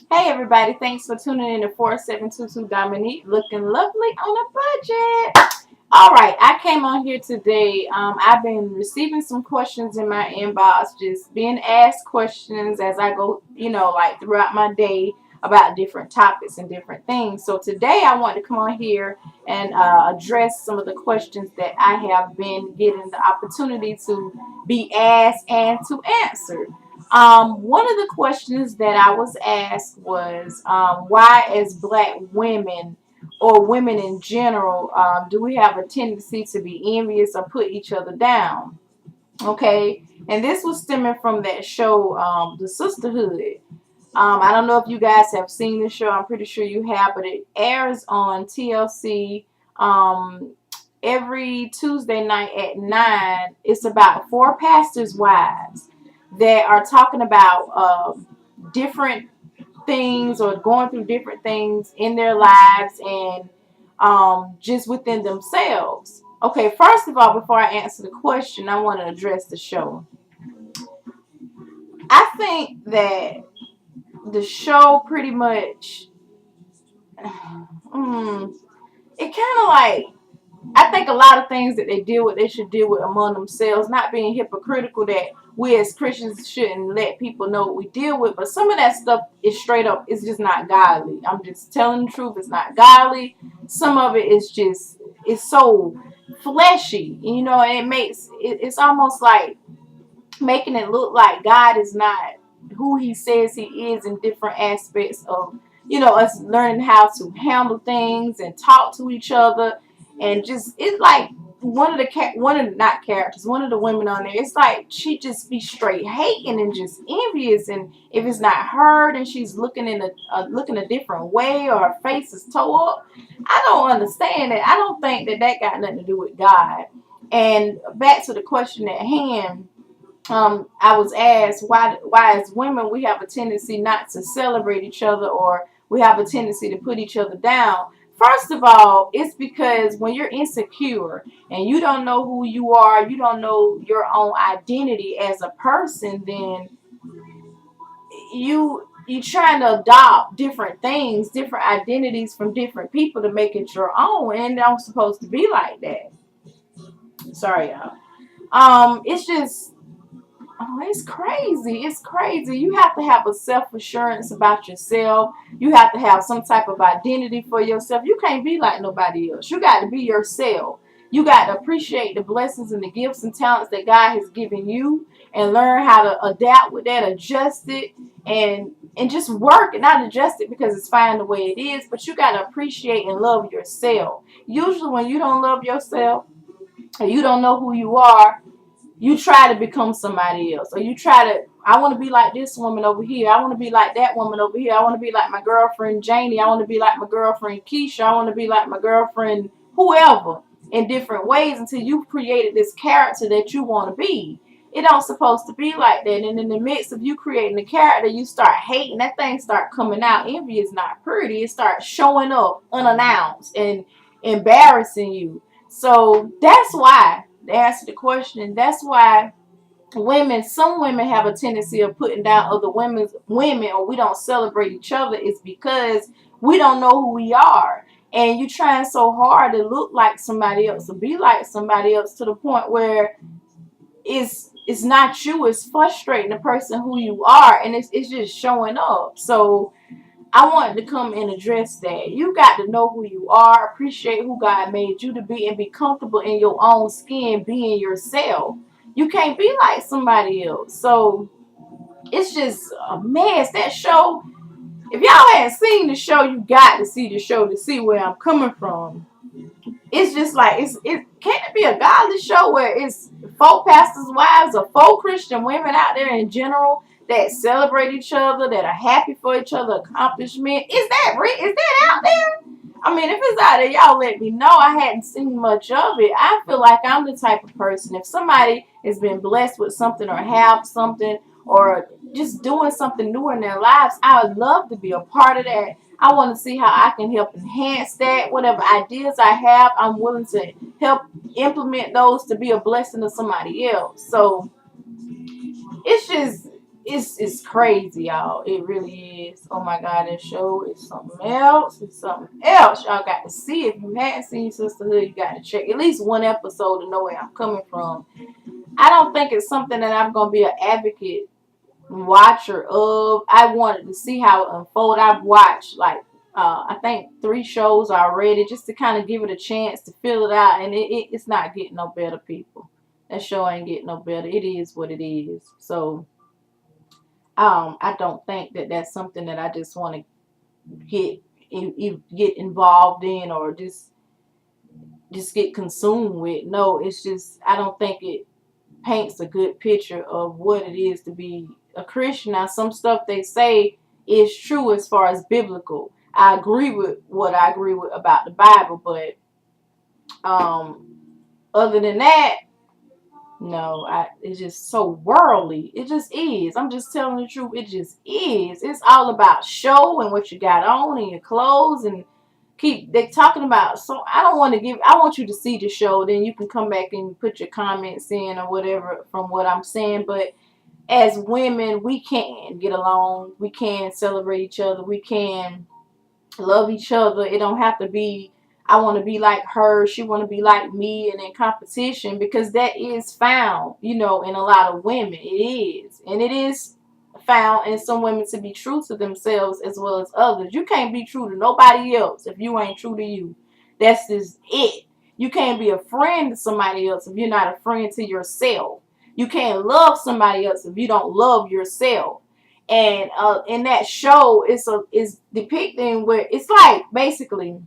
Hey everybody, thanks for tuning in to 4722 Dominique, looking lovely on a budget. All right, I came on here today. I've been receiving some questions in my inbox, just being asked questions as I go, like throughout my day about different topics and different things. So today I want to come on here and address some of the questions that I have been getting the opportunity to be asked and to answer. One of the questions that I was asked was why, as black women or women in general, do we have a tendency to be envious or put each other down? Okay, and this was stemming from that show, The Sisterhood. I don't know if you guys have seen the show. I'm pretty sure you have, but it airs on TLC every Tuesday night at 9. It's about four pastors' wives that are talking about different things or going through different things in their lives and just within themselves. Okay, first of all, before I answer the question, I want to address the show. I think that the show pretty much, it kind of like, I think a lot of things that they deal with, they should deal with among themselves, not being hypocritical that we as Christians shouldn't let people know what we deal with. But some of that stuff is straight up, it's just not godly. I'm just telling the truth, it's not godly. Some of it is just, it's so fleshy, and it's almost like making it look like God is not who he says he is in different aspects of, us learning how to handle things and talk to each other. And just, it's like one of the women on there, it's like she just be straight hating and just envious, and if it's not her, then she's looking in looking a different way, or her face is tore up. I don't understand it. I don't think that got nothing to do with God. And back to the question at hand, I was asked why as women we have a tendency not to celebrate each other, or we have a tendency to put each other down. First of all, it's because when you're insecure and you don't know who you are, you don't know your own identity as a person, then you trying to adopt different things, different identities from different people to make it your own, and it don't supposed to be like that. Sorry, y'all. It's just, oh, it's crazy. It's crazy. You have to have a self-assurance about yourself. You have to have some type of identity for yourself. You can't be like nobody else. You got to be yourself. You got to appreciate the blessings and the gifts and talents that God has given you, and learn how to adapt with that, adjust it, and just work and not adjust it because it's fine the way it is, but you got to appreciate and love yourself. Usually when you don't love yourself and you don't know who you are, you try to become somebody else, or you try to, I want to be like this woman over here, I want to be like that woman over here, I want to be like my girlfriend Janie, I want to be like my girlfriend Keisha, I want to be like my girlfriend whoever, in different ways, until you've created this character that you want to be. It don't supposed to be like that. And in the midst of you creating the character, you start hating, that thing start coming out. Envy is not pretty. It starts showing up unannounced and embarrassing you. So that's why, to answer the question, that's why some women have a tendency of putting down other women, or we don't celebrate each other, is because we don't know who we are. And you trying so hard to look like somebody else, to be like somebody else, to the point where it's not you, it's frustrating the person who you are, and it's just showing up. So I wanted to come and address that. You got to know who you are, appreciate who God made you to be, and be comfortable in your own skin being yourself. You can't be like somebody else. So it's just a mess. That show, if y'all hadn't seen the show, you got to see the show to see where I'm coming from. It's just like, it can't it be a godly show where it's folk pastors' wives or folk Christian women out there in general that celebrate each other, that are happy for each other accomplishment? Is that real? Is that out there? I mean, if it's out there, y'all let me know. I hadn't seen much of it. I feel like I'm the type of person, if somebody has been blessed with something, or have something, or just doing something new in their lives, I would love to be a part of that. I want to see how I can help enhance that. Whatever ideas I have, I'm willing to help implement those to be a blessing to somebody else. So it's just, it's crazy, y'all. It really is. Oh my God, that show is something else. It's something else. Y'all got to see. If you hadn't seen Sisterhood, you got to check at least one episode to know where I'm coming from. I don't think it's something that I'm gonna be an advocate watcher of. I wanted to see how it unfold. I've watched like I think 3 shows already just to kind of give it a chance to fill it out, and it's not getting no better, people. That show ain't getting no better. It is what it is. So I don't think that that's something that I just want to get involved in, or just get consumed with. No, it's just I don't think it paints a good picture of what it is to be a Christian. Now, some stuff they say is true as far as biblical. I agree with what I agree with about the Bible, but other than that, no, it's just so worldly. It just is. I'm just telling the truth. It just is. It's all about show and what you got on and your clothes, and they talking about. So I don't want to give. I want you to see the show. Then you can come back and put your comments in or whatever from what I'm saying. But as women, we can get along. We can celebrate each other. We can love each other. It don't have to be I want to be like her, she want to be like me, and in competition, because that is found, in a lot of women. It is. And it is found in some women to be true to themselves as well as others. You can't be true to nobody else if you ain't true to you. That's just it. You can't be a friend to somebody else if you're not a friend to yourself. You can't love somebody else if you don't love yourself. And in that show, it's depicting where it's like basically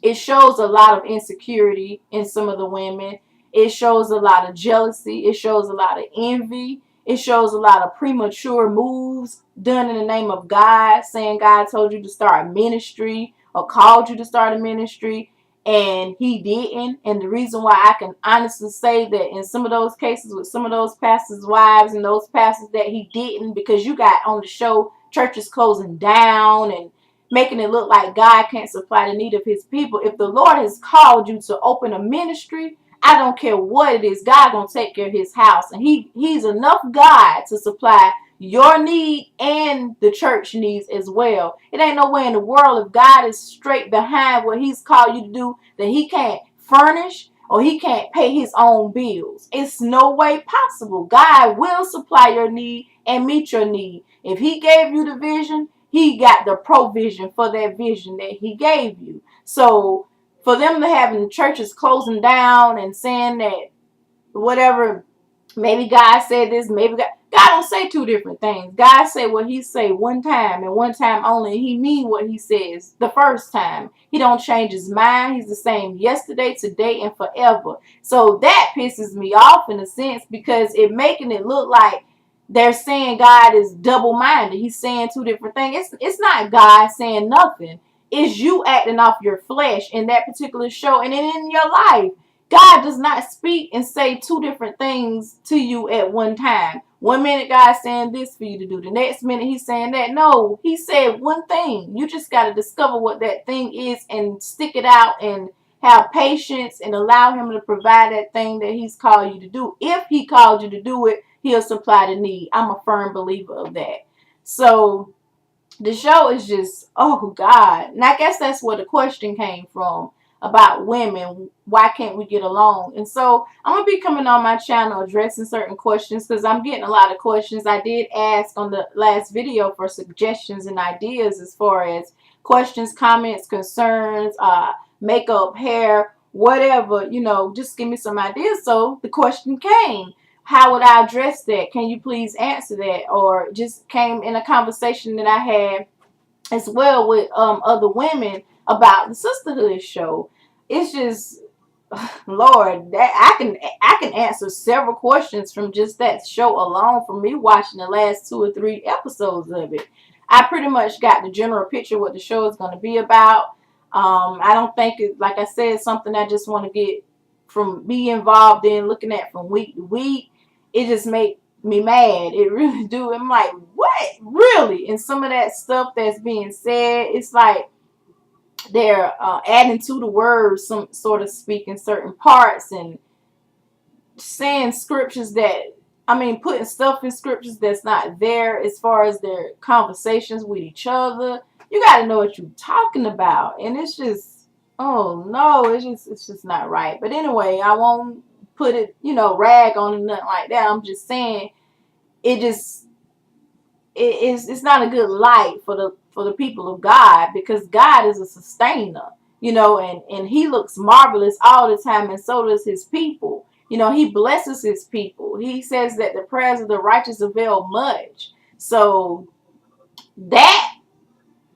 it shows a lot of insecurity in some of the women. It shows a lot of jealousy. It shows a lot of envy. It shows a lot of premature moves done in the name of God, saying God told you to start a ministry or called you to start a ministry, and he didn't. And the reason why I can honestly say that in some of those cases with some of those pastors' wives and those pastors that he didn't, because you got on the show churches closing down and making it look like God can't supply the need of his people. If the Lord has called you to open a ministry, I don't care what it is, God gonna take care of his house. And he's enough God to supply your need and the church needs as well. It ain't no way in the world if God is straight behind what he's called you to do that he can't furnish or he can't pay his own bills. It's no way possible. God will supply your need and meet your need. If he gave you the vision, he got the provision for that vision that he gave you. So for them to having churches closing down and saying that whatever, maybe God said this, maybe God don't say 2 different things. God say what he say one time and one time only. He mean what he says the first time. He don't change his mind. He's the same yesterday, today, and forever. So that pisses me off in a sense, because it making it look like they're saying God is double-minded. He's saying 2 different things. It's not God saying nothing. It's you acting off your flesh in that particular show and in your life. God does not speak and say 2 different things to you at one time. One minute God's saying this for you to do. The next minute he's saying that. No, he said one thing. You just got to discover what that thing is and stick it out and have patience and allow him to provide that thing that he's called you to do. If he called you to do it, he'll supply the need. I'm a firm believer of that. So the show is just, oh God. And I guess that's where the question came from about women. Why can't we get along? And so I'm going to be coming on my channel addressing certain questions, because I'm getting a lot of questions. I did ask on the last video for suggestions and ideas as far as questions, comments, concerns, makeup, hair, whatever, just give me some ideas. So the question came, how would I address that? Can you please answer that? Or just came in a conversation that I had as well with other women about the Sisterhood show. It's just, Lord, that I can answer several questions from just that show alone, from me watching the last 2 or 3 episodes of it. I pretty much got the general picture what the show is going to be about. I don't think it, like I said, something I just want to get from be involved in, looking at from week to week. It just make me mad. It really do. I'm like, what? Really? And some of that stuff that's being said, it's like they're adding to the words, some sort of speaking certain parts and saying scriptures that I mean, putting stuff in scriptures that's not there as far as their conversations with each other. You got to know what you're talking about. And it's just, oh no, it's just not right. But anyway, I won't put it, rag on it, nothing like that. I'm just saying it just it's not a good light for the people of God, because God is a sustainer, and he looks marvelous all the time, and so does his people. He blesses his people. He says that the prayers of the righteous avail much. So that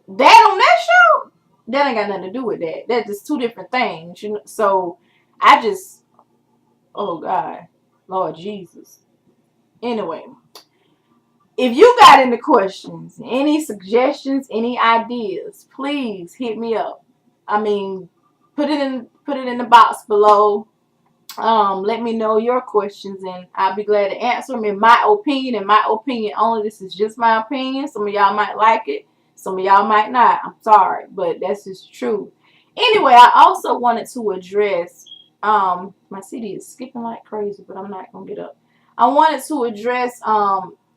on that show, that ain't got nothing to do with that. That's just two different things. So I just, oh God, Lord Jesus. Anyway, if you got any questions, any suggestions, any ideas, please hit me up. I mean, put it in the box below. Let me know your questions, and I'll be glad to answer them in my opinion. In my opinion only. This is just my opinion. Some of y'all might like it. Some of y'all might not. I'm sorry, but that's just true. Anyway, I also wanted to address, my CD is skipping like crazy, but I'm not going to get up. I wanted to address,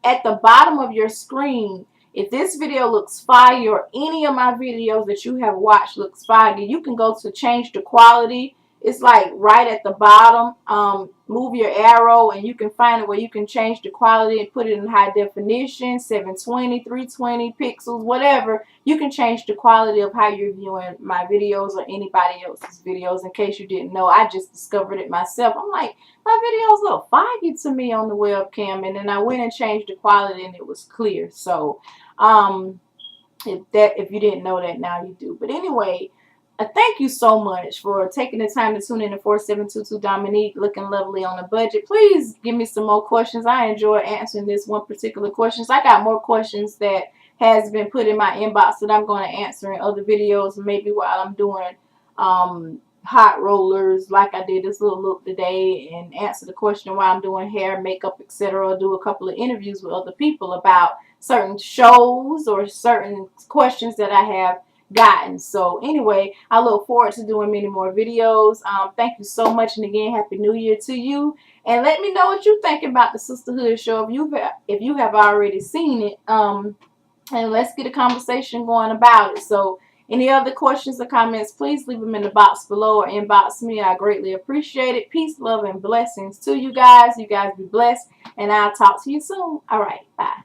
at the bottom of your screen, if this video looks fire, or any of my videos that you have watched looks fire, you can go to change the quality. It's like right at the bottom. Move your arrow and you can find it where you can change the quality and put it in high definition, 720, 320 pixels, whatever. You can change the quality of how you're viewing my videos or anybody else's videos. In case you didn't know, I just discovered it myself. I'm like, my videos look foggy to me on the webcam, and then I went and changed the quality and it was clear. So if you didn't know that, now you do. But anyway, thank you so much for taking the time to tune in to 4722 Dominique, looking lovely on a budget. Please give me some more questions. I enjoy answering this one particular question. I got more questions that has been put in my inbox that I'm going to answer in other videos, maybe while I'm doing hot rollers, like I did this little look today, and answer the question while I'm doing hair, makeup, etc. Do a couple of interviews with other people about certain shows or certain questions that I have gotten. So anyway, I look forward to doing many more videos. Thank you so much, and again, Happy New Year to you. And let me know what you think about the Sisterhood show if you have already seen it. And let's get a conversation going about it. So any other questions or comments, please leave them in the box below or inbox me. I greatly appreciate it. Peace, love, and blessings to you guys. You guys be blessed, and I'll talk to you soon. All right, bye.